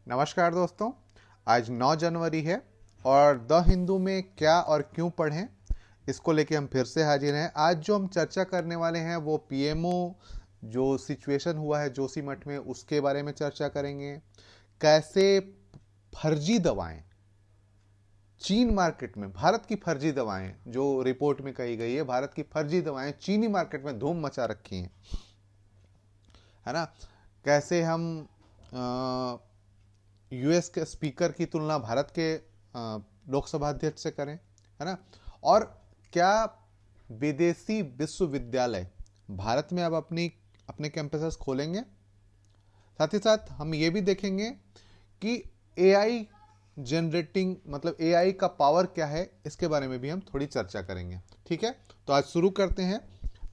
नमस्कार दोस्तों। आज 9 जनवरी है और द हिंदू में क्या और क्यों पढ़ें इसको लेके हम फिर से हाजिर हैं। आज जो हम चर्चा करने वाले हैं वो पीएमओ जो सिचुएशन हुआ है जोशीमठ में उसके बारे में चर्चा करेंगे। कैसे फर्जी दवाएं चीन मार्केट में, भारत की फर्जी दवाएं जो रिपोर्ट में कही गई है, भारत की फर्जी दवाएं चीनी मार्केट में धूम मचा रखी हैं, है ना। कैसे हम यूएस के स्पीकर की तुलना भारत के लोकसभा अध्यक्ष से करें, है ना। और क्या विदेशी विश्वविद्यालय भारत में अब अपने कैंपसेस खोलेंगे। साथ ही साथ हम ये भी देखेंगे कि एआई जनरेटिंग, मतलब एआई का पावर क्या है, इसके बारे में भी हम थोड़ी चर्चा करेंगे। ठीक है, तो आज शुरू करते हैं।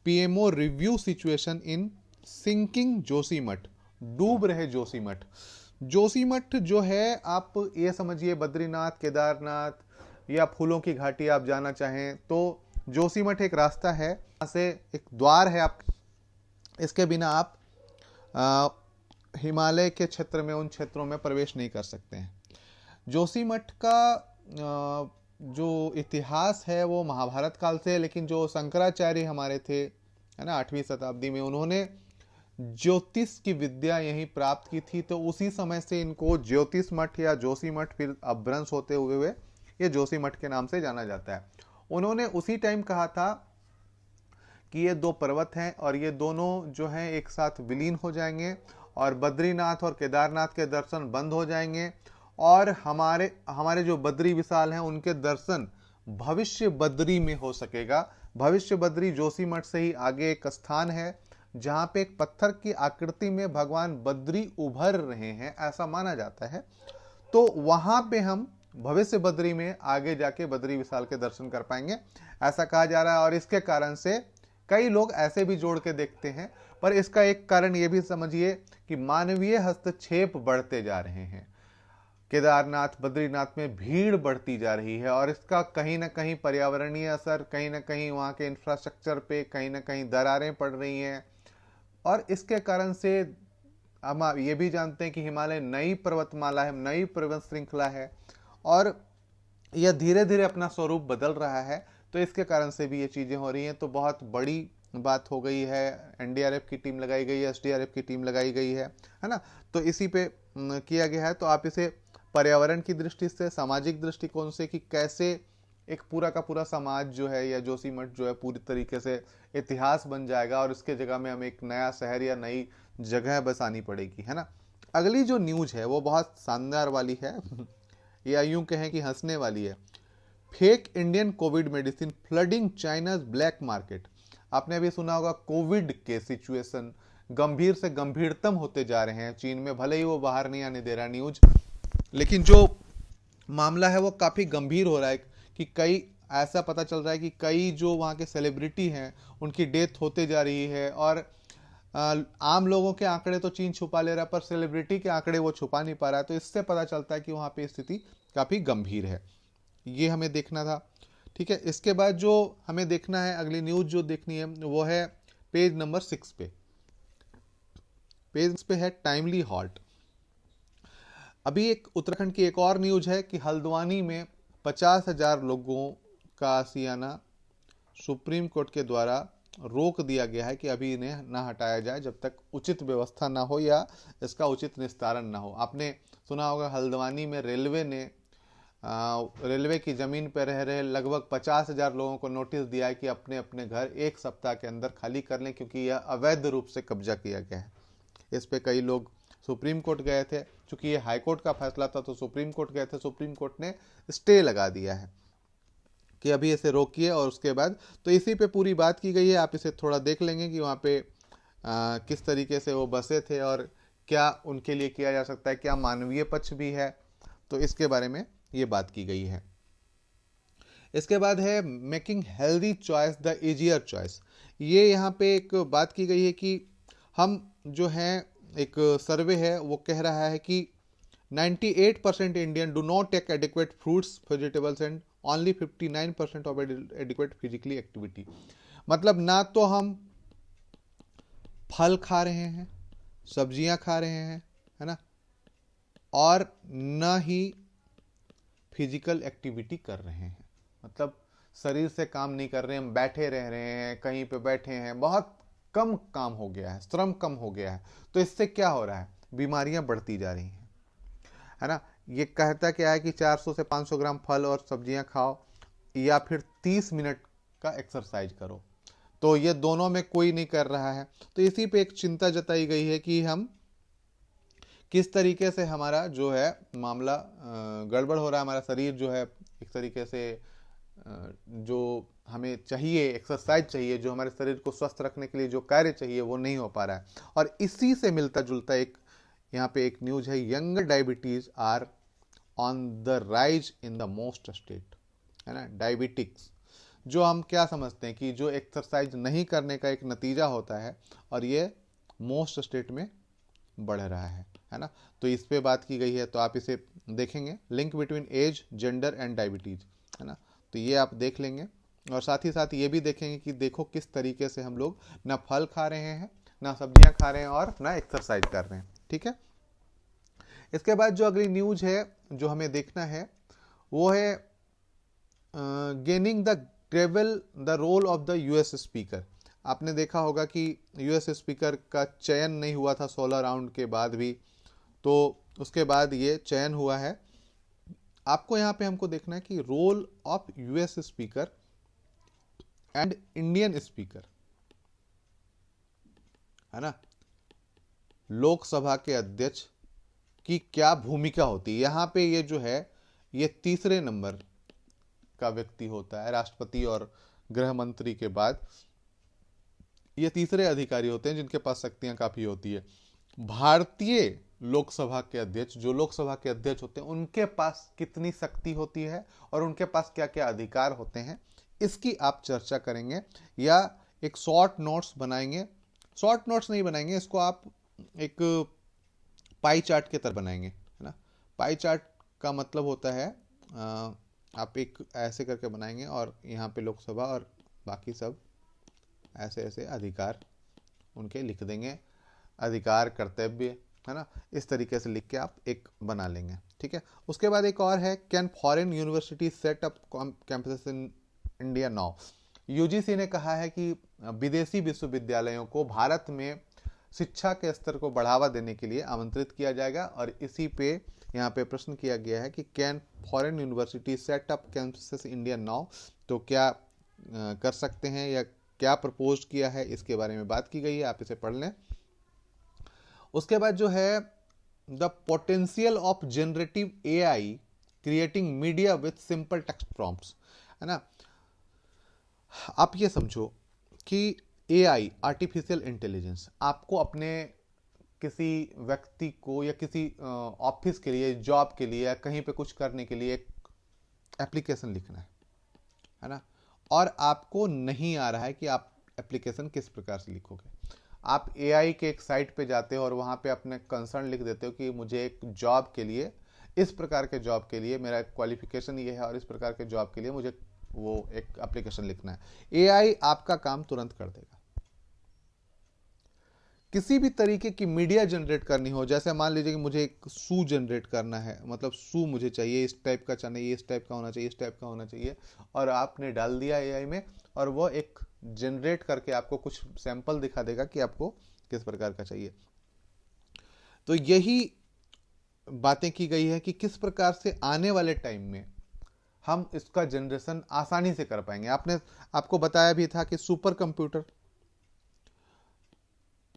PMO review situation in sinking Joshimath, डूब रहे जोशीमठ। जोशीमठ जो है, आप ये समझिए बद्रीनाथ, केदारनाथ या फूलों की घाटी आप जाना चाहें तो जोशीमठ एक रास्ता है, यहाँ से एक द्वार है। आप इसके बिना आप हिमालय के क्षेत्र में, उन क्षेत्रों में प्रवेश नहीं कर सकते हैं। जोशीमठ का जो इतिहास है वो महाभारत काल से है, लेकिन जो शंकराचार्य हमारे थे, है ना, 8वीं शताब्दी में, उन्होंने ज्योतिष की विद्या यहीं प्राप्त की थी। तो उसी समय से इनको ज्योतिष मठ या जोशी मठ फिर अपभ्रंश होते हुए ये जोशी मठ के नाम से जाना जाता है। उन्होंने उसी टाइम कहा था कि ये दो पर्वत हैं और ये दोनों जो हैं एक साथ विलीन हो जाएंगे और बद्रीनाथ और केदारनाथ के दर्शन बंद हो जाएंगे और हमारे जो बद्री विशाल हैं उनके दर्शन भविष्य बद्री में हो सकेगा। भविष्य बद्री जोशी मठ से ही आगे एक स्थान है जहां पे एक पत्थर की आकृति में भगवान बद्री उभर रहे हैं, ऐसा माना जाता है। तो वहां पे हम भविष्य बद्री में आगे जाके बद्री विशाल के दर्शन कर पाएंगे, ऐसा कहा जा रहा है। और इसके कारण से कई लोग ऐसे भी जोड़ के देखते हैं, पर इसका एक कारण ये भी समझिए कि मानवीय हस्तक्षेप बढ़ते जा रहे हैं। केदारनाथ, बद्रीनाथ में भीड़ बढ़ती जा रही है और इसका कहीं ना कहीं पर्यावरणीय असर, कहीं ना कहीं वहाँ के इंफ्रास्ट्रक्चर पे कहीं ना कहीं दरारें पड़ रही हैं। और इसके कारण से हम ये भी जानते हैं कि हिमालय नई पर्वतमाला है, नई पर्वत श्रृंखला है और यह धीरे धीरे अपना स्वरूप बदल रहा है। तो इसके कारण से भी ये चीज़ें हो रही हैं। तो बहुत बड़ी बात हो गई है, एनडीआरएफ की टीम लगाई गई है, एसडीआरएफ की टीम लगाई गई है ना। तो इसी पे किया गया है। तो आप इसे पर्यावरण की दृष्टि से, सामाजिक दृष्टिकोण से, कि कैसे एक पूरा का पूरा समाज जो है या जोशीमठ जो है पूरी तरीके से इतिहास बन जाएगा और इसके जगह में हमें एक नया शहर या नई जगह बसानी पड़ेगी, है ना। अगली जो न्यूज है वो बहुत शानदार वाली है या यूं कहें कि हंसने वाली है। Fake Indian Covid medicine flooding China's black market. आपने अभी सुना होगा, कोविड के सिचुएशन गंभीर से गंभीरतम होते जा रहे हैं चीन में। भले ही वो बाहर नहीं आने दे रहा न्यूज, लेकिन जो मामला है वो काफ़ी गंभीर हो रहा है कि कई, ऐसा पता चल रहा है कि कई जो वहाँ के सेलिब्रिटी हैं उनकी डेथ होते जा रही है। और आम लोगों के आंकड़े तो चीन छुपा ले रहा है, पर सेलिब्रिटी के आंकड़े वो छुपा नहीं पा रहा है। तो इससे पता चलता है कि वहाँ पे स्थिति काफ़ी गंभीर है। ये हमें देखना था। ठीक है, इसके बाद जो हमें देखना है, अगली न्यूज जो देखनी है वो है पेज नंबर 6 पे। पेज पे है टाइमली हॉल्ट। अभी एक उत्तराखंड की एक और न्यूज है कि हल्द्वानी में 50,000 लोगों का आशियाना सुप्रीम कोर्ट के द्वारा रोक दिया गया है कि अभी इन्हें ना हटाया जाए जब तक उचित व्यवस्था ना हो या इसका उचित निस्तारण ना हो। आपने सुना होगा हल्द्वानी में रेलवे की जमीन पर रह रहे लगभग 50,000 लोगों को नोटिस दिया है कि अपने अपने घर एक सप्ताह के अंदर खाली कर लें, क्योंकि यह अवैध रूप से कब्जा किया गया है। इस पे कई लोग सुप्रीम कोर्ट गए थे। चूंकि ये हाई कोर्ट का फैसला था तो सुप्रीम कोर्ट गए थे। सुप्रीम कोर्ट ने स्टे लगा दिया है कि अभी इसे रोकिए, और उसके बाद तो इसी पे पूरी बात की गई है। आप इसे थोड़ा देख लेंगे कि वहाँ पे किस तरीके से वो बसे थे और क्या उनके लिए किया जा सकता है, क्या मानवीय पक्ष भी है, तो इसके बारे में ये बात की गई है। इसके बाद है making healthy choice the easier choice. ये यहाँ पे एक बात की गई है कि हम जो हैं, एक सर्वे है वो कह रहा है कि 98% Indian do not take adequate fruits vegetables and only 59% of adequate physically activity. मतलब ना तो हम फल खा रहे हैं, सब्जियां खा रहे हैं, है ना, और न ही फिजिकल एक्टिविटी कर रहे हैं, मतलब शरीर से काम नहीं कर रहे हैं, हम बैठे रह रहे हैं, कहीं पे बैठे हैं, बहुत कम काम हो गया है, श्रम कम हो गया है। तो इससे क्या हो रहा है, बीमारियां बढ़ती जा रही हैं, है ना। ये कहता क्या है कि 400 से 500 ग्राम फल और सब्जियां खाओ या फिर 30 मिनट का एक्सरसाइज करो, तो ये दोनों में कोई नहीं कर रहा है। तो इसी पे एक चिंता जताई गई है कि हम किस तरीके से हमारा जो है मामला गड़बड़ हो रहा है, हमारा शरीर जो है एक तरीके से जो हमें चाहिए एक्सरसाइज चाहिए, जो हमारे शरीर को स्वस्थ रखने के लिए जो कार्य चाहिए वो नहीं हो पा रहा है। और इसी से मिलता जुलता एक यहाँ पे एक न्यूज है, younger diabetes are on the rise in the most state, है ना। डायबिटिक्स जो हम क्या समझते हैं कि जो एक्सरसाइज नहीं करने का एक नतीजा होता है, और ये मोस्ट स्टेट में बढ़ रहा है ना। तो इस पे बात की गई है, तो आप इसे देखेंगे, link between age, gender and diabetes, है ना। तो ये आप देख लेंगे, और साथ ही साथ ये भी देखेंगे कि देखो किस तरीके से हम लोग ना फल खा रहे हैं, ना सब्जियां खा रहे हैं, और ना एक्सरसाइज कर रहे हैं, ठीक है। इसके बाद जो अगली न्यूज है जो हमें देखना है वो है gaining the gravel the role of the US speaker. आपने देखा होगा कि यूएस स्पीकर का चयन नहीं हुआ था 16 राउंड के बाद भी, तो उसके बाद ये चयन हुआ है। आपको यहाँ पे हमको देखना है कि role of US speaker and Indian speaker, है ना, लोकसभा के अध्यक्ष की क्या भूमिका होती है। यहाँ पे ये जो है ये तीसरे नंबर का व्यक्ति होता है, राष्ट्रपति और गृह मंत्री के बाद ये तीसरे अधिकारी होते हैं जिनके पास शक्तियां काफी होती है। भारतीय लोकसभा के अध्यक्ष, जो लोकसभा के अध्यक्ष होते हैं, उनके पास कितनी शक्ति होती है और उनके पास क्या क्या अधिकार होते हैं, इसकी आप चर्चा करेंगे, या एक शॉर्ट नोट्स बनाएंगे। शॉर्ट नोट्स नहीं बनाएंगे, इसको आप एक पाई चार्ट के तरह बनाएंगे, है ना। पाई चार्ट का मतलब होता है आप एक ऐसे करके बनाएंगे और यहाँ पे लोकसभा और बाकी सब ऐसे ऐसे अधिकार उनके लिख देंगे, अधिकार कर्तव्य, है ना, इस तरीके से लिख के आप एक बना लेंगे, ठीक है। उसके बाद एक और है, can foreign university set up campuses in India now. UGC ने कहा है कि विदेशी विश्वविद्यालयों को भारत में शिक्षा के स्तर को बढ़ावा देने के लिए आमंत्रित किया जाएगा, और इसी पे यहाँ पे प्रश्न किया गया है कि can foreign university set up campuses India now, तो क्या कर सकते हैं या क्या प्रपोज किया है, इसके बारे में बात की गई है, आप इसे पढ़ लें। उसके बाद जो है the potential of generative AI creating media with simple text prompts, है ना। आप ये समझो कि एआई, आर्टिफिशियल इंटेलिजेंस, आपको अपने किसी व्यक्ति को या किसी ऑफिस के लिए, जॉब के लिए, या कहीं पे कुछ करने के लिए एक एप्लीकेशन लिखना है ना, और आपको नहीं आ रहा है कि आप एप्लीकेशन किस प्रकार से लिखोगे। आप एआई के एक साइट पे जाते हो और वहाँ पे अपने कंसर्न लिख देते हो कि मुझे एक जॉब के लिए, इस प्रकार के जॉब के लिए मेरा क्वालिफिकेशन ये है और इस प्रकार के जॉब के लिए मुझे वो एक एप्लीकेशन लिखना है। एआई आपका काम तुरंत कर देगा। किसी भी तरीके की मीडिया जनरेट करनी हो, जैसे मान लीजिए कि मुझे एक शू जनरेट करना है, मतलब शू मुझे चाहिए, इस टाइप का चाहिए, इस टाइप का होना चाहिए, इस टाइप का होना चाहिए, और आपने डाल दिया एआई में, और वो एक जनरेट करके आपको कुछ सैंपल दिखा देगा कि आपको किस प्रकार का चाहिए। तो यही बातें की गई है कि किस प्रकार से आने वाले टाइम में हम इसका जनरेशन आसानी से कर पाएंगे। आपको बताया भी था कि सुपर कंप्यूटर,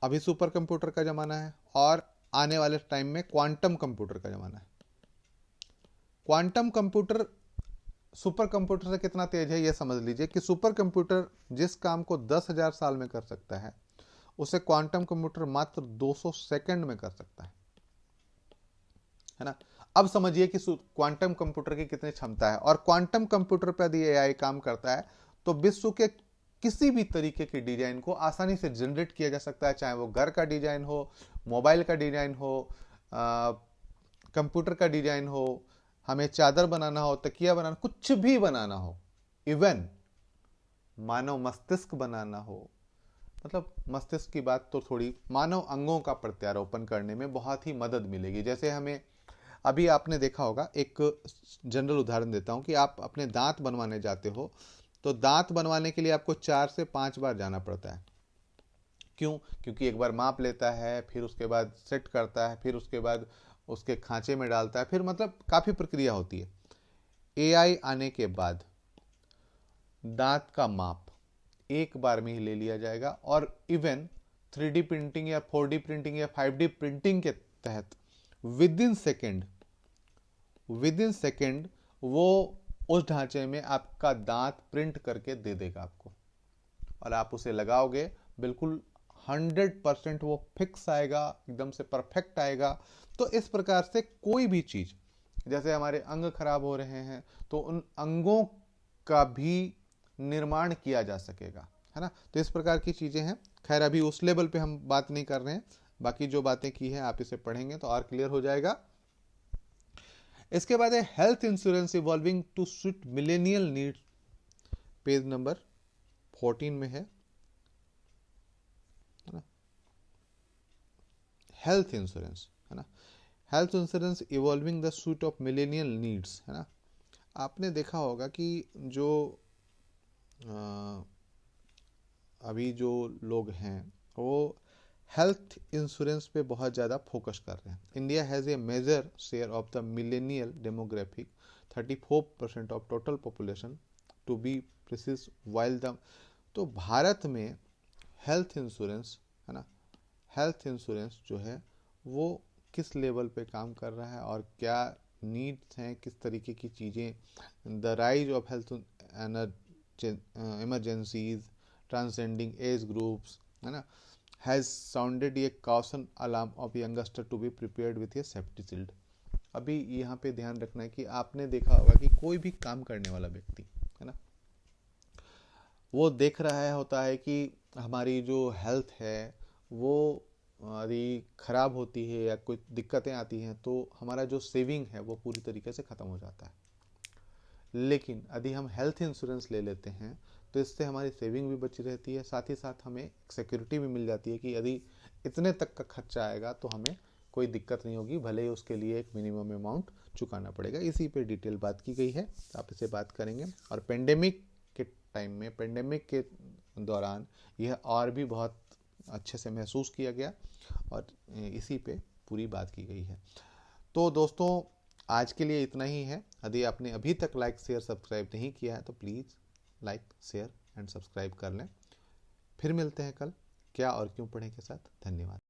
अभी सुपर कंप्यूटर का जमाना है, और आने वाले टाइम में क्वांटम कंप्यूटर का जमाना है। क्वांटम कंप्यूटर सुपर कंप्यूटर से कितना तेज है, यह समझ लीजिए कि सुपर कंप्यूटर जिस काम को 10,000 साल में कर सकता है, उसे क्वांटम कंप्यूटर मात्र 200 सेकंड में कर सकता है ना। अब समझिए कि क्वांटम कंप्यूटर की कितनी क्षमता है, और क्वांटम कंप्यूटर पर यदि एआई काम करता है तो विश्व के किसी भी तरीके की डिजाइन को आसानी से जनरेट किया जा सकता है, चाहे वो घर का डिजाइन हो, मोबाइल का डिजाइन हो, कंप्यूटर का डिजाइन हो, हमें चादर बनाना हो, तकिया बनाना, कुछ भी बनाना हो, इवन मानव मस्तिष्क बनाना हो। मतलब मस्तिष्क की बात तो थोड़ी, मानव अंगों का प्रत्यारोपण करने में बहुत ही मदद मिलेगी। जैसे हमें अभी आपने देखा होगा, एक जनरल उदाहरण देता हूँ कि आप अपने दांत बनवाने जाते हो, तो दांत बनवाने के लिए आपको 4 से 5 बार जाना पड़ता है। क्यों? क्योंकि एक बार माप लेता है, फिर उसके बाद सेट करता है, फिर उसके बाद उसके खांचे में डालता है, फिर मतलब काफ़ी प्रक्रिया होती है। एआई आने के बाद दांत का माप एक बार में ही ले लिया जाएगा, और इवन 3D प्रिंटिंग या 4D प्रिंटिंग या 5D प्रिंटिंग के तहत विद इन सेकेंड वो उस ढांचे में आपका दांत प्रिंट करके दे देगा आपको, और आप उसे लगाओगे, बिल्कुल 100% वो फिक्स आएगा, एकदम से परफेक्ट आएगा। तो इस प्रकार से कोई भी चीज, जैसे हमारे अंग खराब हो रहे हैं तो उन अंगों का भी निर्माण किया जा सकेगा, है ना। तो इस प्रकार की चीजें हैं। खैर अभी उस लेवल पे हम बात नहीं कर रहे हैं, बाकी जो बातें की हैं आप इसे पढ़ेंगे तो और क्लियर हो जाएगा। इसके बाद है health insurance evolving to suit millennial needs, page number 14 में है ना। हेल्थ इंश्योरेंस, है ना, health insurance evolving the suit of millennial needs, है ना। आपने देखा होगा कि जो अभी जो लोग हैं वो हेल्थ इंश्योरेंस पे बहुत ज़्यादा फोकस कर रहे हैं। India has a major share of the millennial demographic, 34% of total population to be precise, while the, तो भारत में हेल्थ इंश्योरेंस, है ना, हेल्थ इंश्योरेंस जो है वो किस लेवल पे काम कर रहा है और क्या नीड्स हैं, किस तरीके की चीज़ें, the rise of health emergencies transcending age groups, है ना, has sounded a caution alarm of youngster to be prepared with a safety shield. अभी यहाँ पे ध्यान रखना है कि आपने देखा होगा कि कोई भी काम करने वाला व्यक्ति, है ना, वो देख रहा है होता है कि हमारी जो हेल्थ है वो यदि खराब होती है या कोई दिक्कतें आती हैं तो हमारा जो सेविंग है वो पूरी तरीके से ख़त्म हो जाता है। लेकिन यदि हम हेल्थ इंश्योरेंस ले लेते हैं तो इससे हमारी सेविंग भी बची रहती है, साथ ही साथ हमें सिक्योरिटी भी मिल जाती है कि यदि इतने तक का खर्चा आएगा तो हमें कोई दिक्कत नहीं होगी, भले ही उसके लिए एक मिनिमम अमाउंट चुकाना पड़ेगा। इसी पे डिटेल बात की गई है, आप इसे बात करेंगे। और पेंडेमिक के टाइम में, पेंडेमिक के दौरान यह और भी बहुत अच्छे से महसूस किया गया और इसी पे पूरी बात की गई है। तो दोस्तों आज के लिए इतना ही है। यदि आपने अभी तक लाइक शेयर सब्सक्राइब नहीं किया है तो please like share and subscribe कर लें। फिर मिलते हैं कल क्या और क्यों पढ़ें के साथ। धन्यवाद।